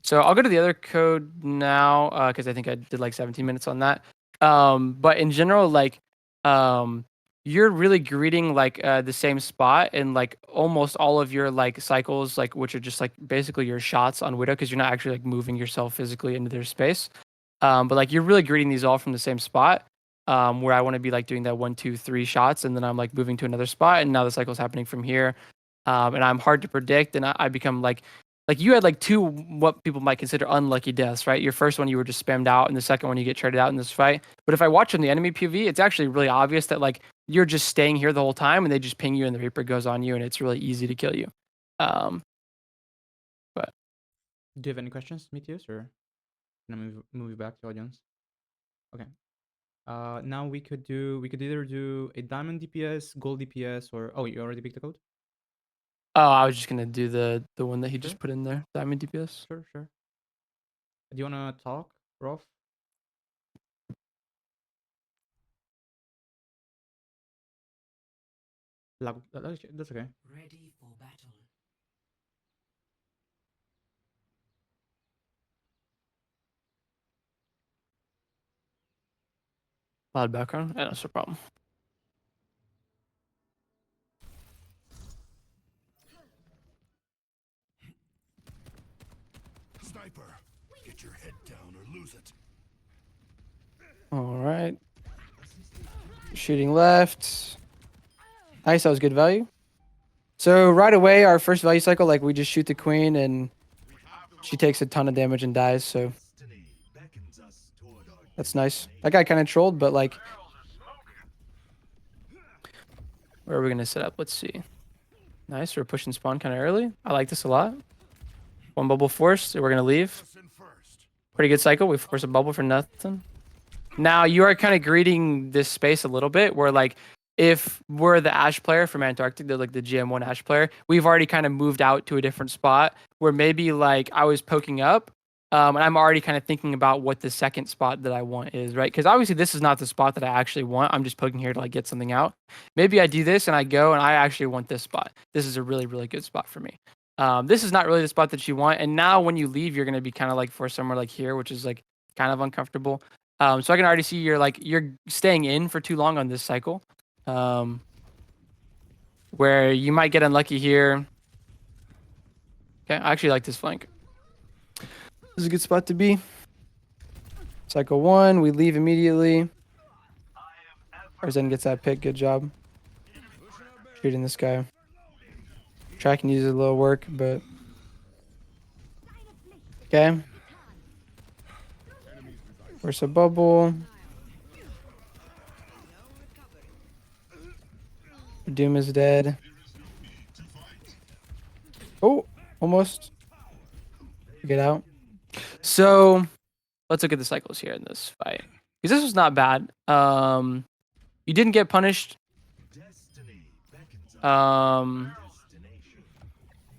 So I'll go to the other code now because I think I did like 17 minutes on that. But in general, like you're really greeting like the same spot and like almost all of your like cycles, like which are just like basically your shots on Widow because you're not actually like moving yourself physically into their space. But like you're really greeting these all from the same spot. Where I want to be like doing that 1, 2, 3 shots, and then I'm like moving to another spot, and now the cycle's happening from here. and I'm hard to predict, and I become like you had like two what people might consider unlucky deaths, right? Your first one you were just spammed out, and the second one you get traded out in this fight. But if I watch on the enemy PV, it's actually really obvious that like you're just staying here the whole time, and they just ping you, and the Reaper goes on you, and it's really easy to kill you. But Do you have any questions, Metius, or can I move you back to audience? Okay. Now we could either do a diamond DPS, gold DPS, or you already picked the code? oh, I was just gonna do the one that he Sure. just put in there, Diamond DPS. Sure. Do you wanna talk, Rolf? That's okay. Ready for battle. Loud background. Yeah, that's no problem. Sniper, get your head down or lose it. All right. Shooting left. Nice, that was good value. So right away, our first value cycle, like we just shoot the queen and she takes a ton of damage and dies. So Destiny beckons us toward our that's nice. That guy kind of trolled, but like, where are we gonna set up? Let's see. Nice, we're pushing spawn kind of early. I like this a lot. One bubble forced. We're gonna leave. person first. Pretty good cycle. We force a bubble for nothing. Now you are kind of greeting this space a little bit where like if we're the Ash player from Antarctic, like the GM1 Ash player, we've already kind of moved out to a different spot where maybe like I was poking up and I'm already kind of thinking about what the second spot that I want is, right? Because obviously this is not the spot that I actually want. I'm just poking here to like get something out. Maybe I do this and I go and I actually want this spot. This is a really, really good spot for me. This is not really the spot that you want. And now when you leave, you're going to be kind of like for somewhere like here, which is like kind of uncomfortable. So I can already see you're staying in for too long on this cycle, where you might get unlucky here. Okay, I actually like this flank. This is a good spot to be. Cycle 1, we leave immediately. Arzen gets that pick. Good job. Shooting this guy. Tracking uses a little work, but okay. Force a bubble. Doom is dead. Oh, almost. Get out. So let's look at the cycles here in this fight. Because this was not bad. You didn't get punished. Destiny beckons us destination.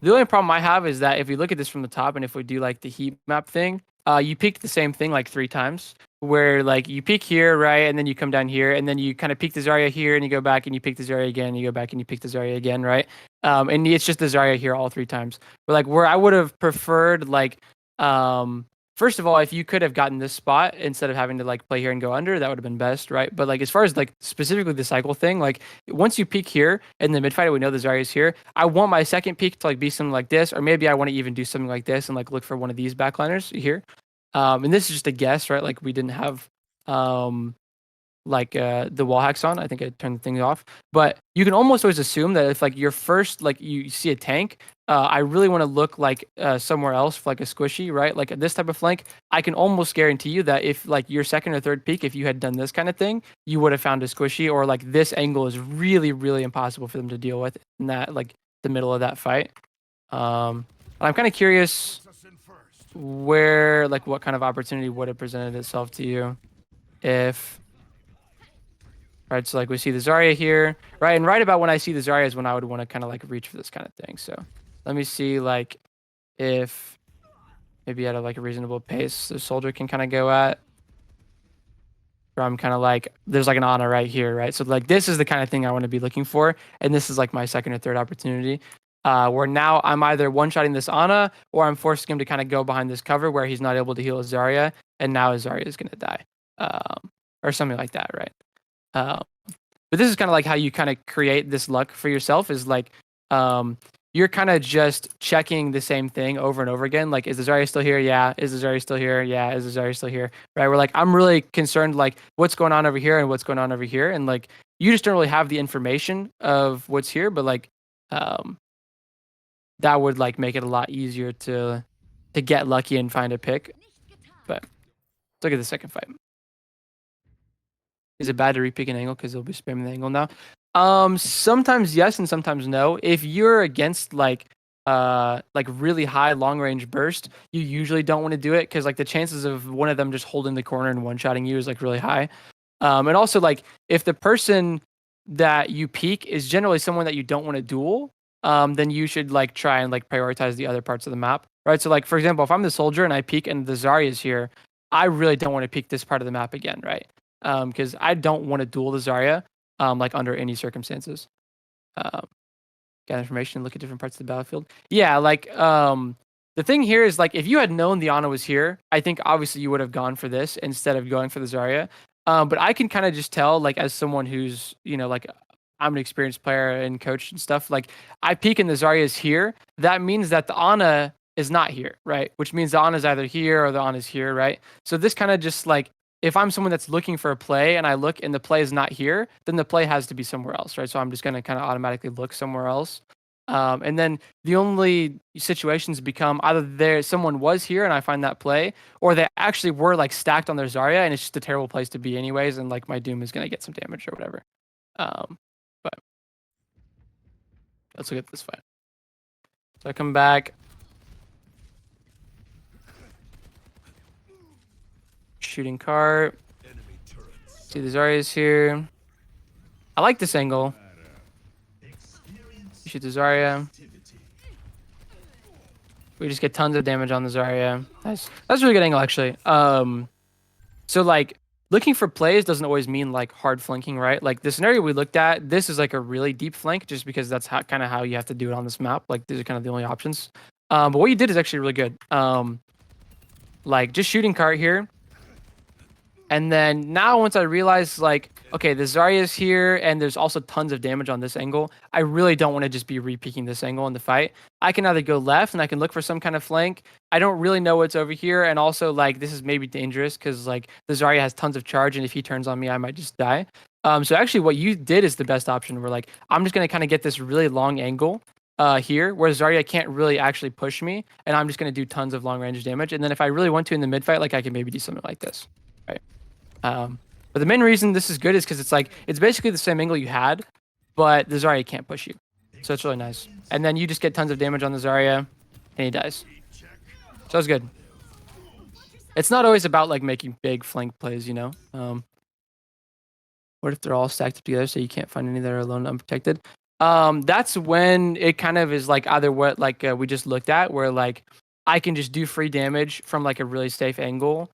The only problem I have is that if we look at this from the top and if we do like the heat map thing, you peaked the same thing like 3 times. Where like you peak here, right, and then you come down here, and then you kind of peak the Zarya here, and you go back and you peak the Zarya again, and you go back and you peak the Zarya again, right? And it's just the Zarya here all 3 times. But like where I would have preferred like, first of all, if you could have gotten this spot instead of having to like play here and go under, that would have been best, right? But like as far as like specifically the cycle thing, like once you peak here in the mid fight, we know the Zarya is here. I want my second peak to like be something like this, or maybe I want to even do something like this and like look for one of these backliners here. And this is just a guess, right? Like we didn't have the wall hacks on. I think I turned the thing off. But you can almost always assume that if like your first like you see a tank, I really want to look like somewhere else for like a squishy, right? Like this type of flank, I can almost guarantee you that if like your second or third peak, if you had done this kind of thing, you would have found a squishy, or like this angle is really, really impossible for them to deal with in that like the middle of that fight. I'm kind of curious Assassin first. where like what kind of opportunity would have presented itself to you if right, so like we see the Zarya here, right, and right about when I see the Zarya is when I would want to kind of like reach for this kind of thing. So let me see like if maybe at a like a reasonable pace the soldier can kind of go at, where I'm kind of like there's like an Ana right here, right? So like this is the kind of thing I want to be looking for, and this is like my second or third opportunity. Where now I'm either one-shotting this Ana or I'm forcing him to kind of go behind this cover where he's not able to heal his Zarya, and now his Zarya is going to die. Or something like that, right? But this is kind of like how you kind of create this luck for yourself is like you're kind of just checking the same thing over and over again. Like, is the Zarya still here? Yeah. Is the Zarya still here? Yeah. Is the Zarya still here? Right. We're like, I'm really concerned, like, what's going on over here and what's going on over here. And like, you just don't really have the information of what's here, but like, that would like make it a lot easier to get lucky and find a pick. But let's look at the second fight. Is it bad to repick an angle because they'll be spamming the angle now? Sometimes yes and sometimes no. If you're against like really high long range burst, you usually don't want to do it because like the chances of one of them just holding the corner and one shotting you is like really high. And also like if the person that you peek is generally someone that you don't want to duel, then you should like try and like prioritize the other parts of the map, right? So like for example, if I'm the soldier and I peek and the Zarya is here, I really don't want to peek this part of the map again, right? Because I don't want to duel the Zarya, like under any circumstances. Gather information, look at different parts of the battlefield. Yeah, like the thing here is like if you had known the Ana was here, I think obviously you would have gone for this instead of going for the Zarya. But I can kind of just tell, like as someone who's like I'm an experienced player and coach and stuff. Like I peek and the Zarya is here. That means that the Ana is not here, right? Which means the Ana is either here or the Ana is here, right? So this kind of just like if I'm someone that's looking for a play and I look and the play is not here, then the play has to be somewhere else, right? So I'm just going to kind of automatically look somewhere else. And then the only situations become either someone was here and I find that play, or they actually were like stacked on their Zarya and it's just a terrible place to be anyways, and like my Doom is going to get some damage or whatever. But let's look at this fight. So I come back. Shooting cart. See the Zarya's here. I like this angle. Shoot the Zarya. We just get tons of damage on the Zarya. That's a really good angle actually. So like looking for plays doesn't always mean like hard flanking, right? Like the scenario we looked at, this is like a really deep flank just because that's kind of how you have to do it on this map. Like these are kind of the only options. But what you did is actually really good. Like just shooting cart here. And then now once I realize like, okay, the Zarya is here and there's also tons of damage on this angle, I really don't want to just be re-peeking this angle in the fight. I can either go left and I can look for some kind of flank. I don't really know what's over here. And also like this is maybe dangerous because like the Zarya has tons of charge and if he turns on me, I might just die. So actually what you did is the best option. We're like, I'm just going to kind of get this really long angle here where Zarya can't really actually push me and I'm just going to do tons of long range damage. And then if I really want to in the mid fight, like I can maybe do something like this, right? But the main reason this is good is because it's basically the same angle you had, but the Zarya can't push you. So it's really nice. And then you just get tons of damage on the Zarya, and he dies. So it's good. It's not always about like making big flank plays, you know? What if they're all stacked up together so you can't find any that are alone unprotected? That's when it kind of is like either what like we just looked at, where like I can just do free damage from like a really safe angle.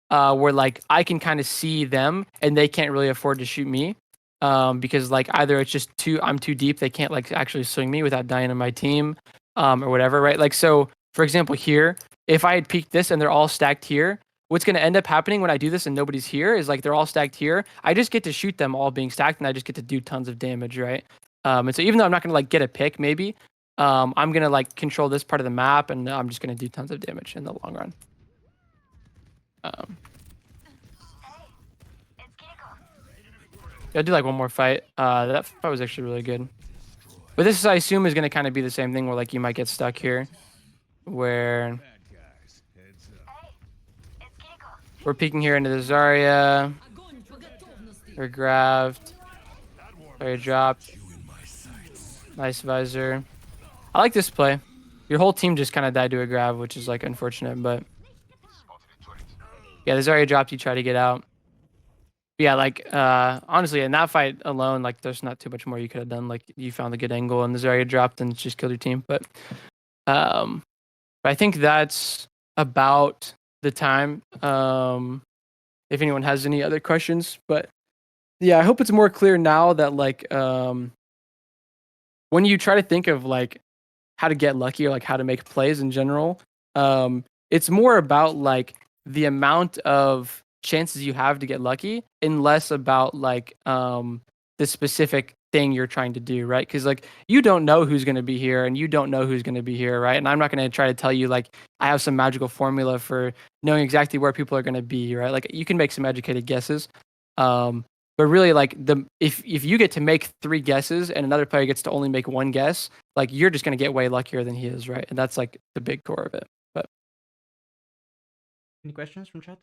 Where like I can kind of see them and they can't really afford to shoot me because like either it's just I'm too deep, they can't like actually swing me without dying on my team or whatever, right? Like so for example here, if I had peeked this and they're all stacked here, what's going to end up happening when I do this and nobody's here is like they're all stacked here, I just get to shoot them all being stacked and I just get to do tons of damage, right? And so even though I'm not going to like get a pick maybe, I'm going to like control this part of the map and I'm just going to do tons of damage in the long run. I'll do like one more fight. That fight was actually really good. But this, I assume, is going to kind of be the same thing where like you might get stuck here. Where we're peeking here into the Zarya. We're grabbed. Zarya dropped. Nice visor. I like this play. Your whole team just kind of died to a grab, which is like unfortunate, but yeah, the Zarya dropped, you try to get out. But yeah, like honestly, in that fight alone, like there's not too much more you could have done. Like you found the good angle and the Zarya dropped and just killed your team. But I think that's about the time. If anyone has any other questions, but yeah, I hope it's more clear now that like when you try to think of like how to get lucky or like how to make plays in general, it's more about like the amount of chances you have to get lucky and less about like the specific thing you're trying to do, right? Because like you don't know who's going to be here and you don't know who's going to be here, right? And I'm not going to try to tell you like I have some magical formula for knowing exactly where people are going to be, right? Like you can make some educated guesses, but really like if you get to make 3 guesses and another player gets to only make 1 guess, like you're just gonna get way luckier than he is, right? And that's like the big core of it. But Any questions from chat?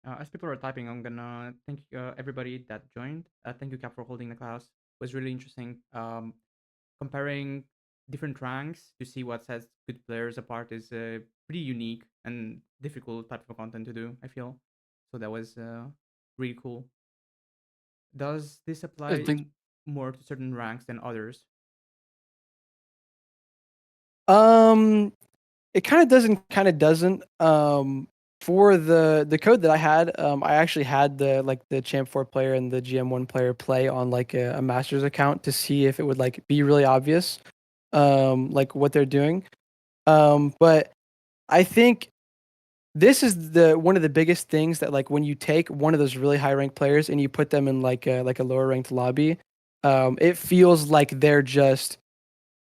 As people are typing, I'm gonna thank everybody that joined. Thank you, Cap, for holding the class. It was really interesting. Comparing different ranks to see what sets good players apart is pretty unique and difficult type of content to do, I feel. So that was really cool. Does this I apply think more to certain ranks than others? um it kind of doesn't for the code that I had, I actually had the champ 4 player and the GM1 player play on like a master's account to see if it would like be really obvious like what they're doing. But I think this is the one of the biggest things that like when you take one of those really high ranked players and you put them in like a lower ranked lobby, it feels like they're just,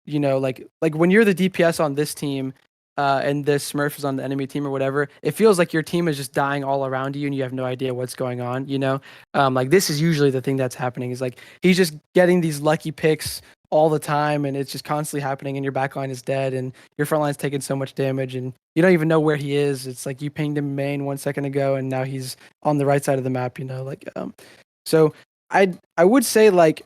you know, like when you're the DPS on this team, and this Smurf is on the enemy team or whatever, it feels like your team is just dying all around you and you have no idea what's going on, you know? Like this is usually the thing that's happening is like he's just getting these lucky picks all the time and it's just constantly happening and your backline is dead and your front line's taking so much damage and you don't even know where he is. It's like you pinged him main 1 second ago and now he's on the right side of the map, you know, like so I would say like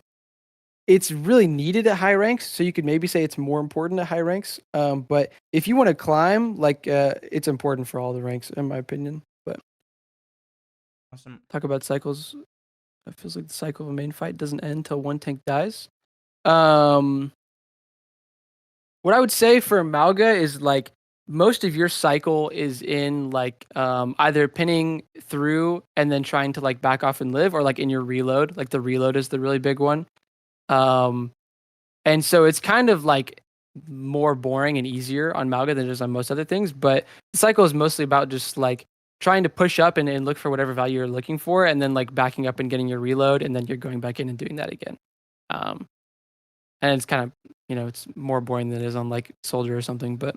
it's really needed at high ranks, so you could maybe say it's more important at high ranks. But if you want to climb, like it's important for all the ranks, in my opinion. But Awesome. talk about cycles. It feels like the cycle of a main fight doesn't end until one tank dies. Um, what I would say for Malga is like most of your cycle is in like either pinning through and then trying to like back off and live, or like in your reload. Like the reload is the really big one. Um, And so it's kind of like more boring and easier on Malga than it is on most other things. But the cycle is mostly about just like trying to push up and look for whatever value you're looking for, and then like backing up and getting your reload, and then you're going back in and doing that again. Um, and it's kind of, you know, it's more boring than it is on like Soldier or something. But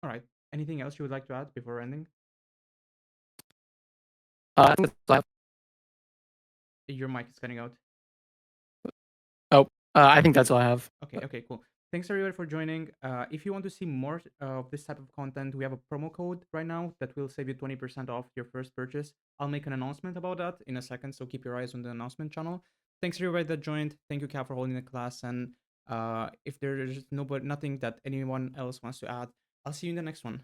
All right. Anything else you would like to add before ending? I think that's all I have. Your mic is cutting out. Oh, I think that's all I have. Okay, cool. Thanks everybody for joining. If you want to see more of this type of content, we have a promo code right now that will save you 20% off your first purchase. I'll make an announcement about that in a second, so keep your eyes on the announcement channel. Thanks everybody that joined. Thank you, Cap, for holding the class. And if there's nothing that anyone else wants to add, I'll see you in the next one.